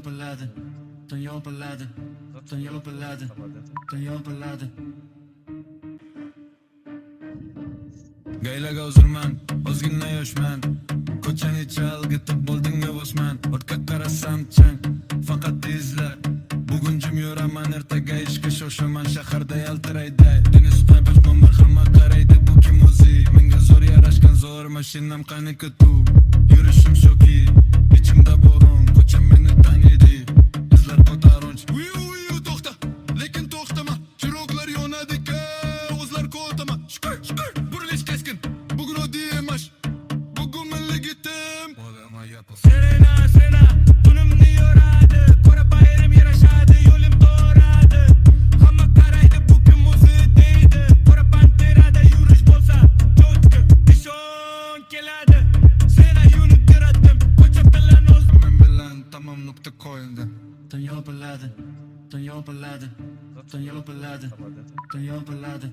pelada, Tonyo pelada, Tonyo pelada, Tonyo pelada. Gaylaga uzurman, ozginna yoshman. Ko'chani chalg'itib bo'ldingga bosman. Ortga qarasam chang, faqat izlar. Bugun jim yuraman, ertaga ishga shoshaman. Shaharda yaltirayday, Deniz qaybashman, marhamat qaraydi. Bu kim o'zi? Menga zo'r yarashgan zo'r mashinam qani kutuv. Yurishim shoki, ichimda bo'ron, ko'cha meni taniydi. Izlar ko'tarinch. Uyu to'xta, lekin to'xtama. Chiroqlar yonadi-ku, o'zlar ko'tama. Shukr, burilish keskin. Bugun oddiy emas. Bugun milliy gitim. Serena, tunimni yoradi. Ko'ra bayram yarashadi, yo'lim to'radi. Hamma qaraydi, bu kim o'zi deydi. Ko'ra panterada yurish bo'lsa, cho'tki, ishon keladi. Seni yunib yaratdim, ko'cha bilan o'zim bilan tamom nuqta qo'yildi. Tonyo pelada, Tonyo pelada, Tonyo pelada, Tonyo pelada.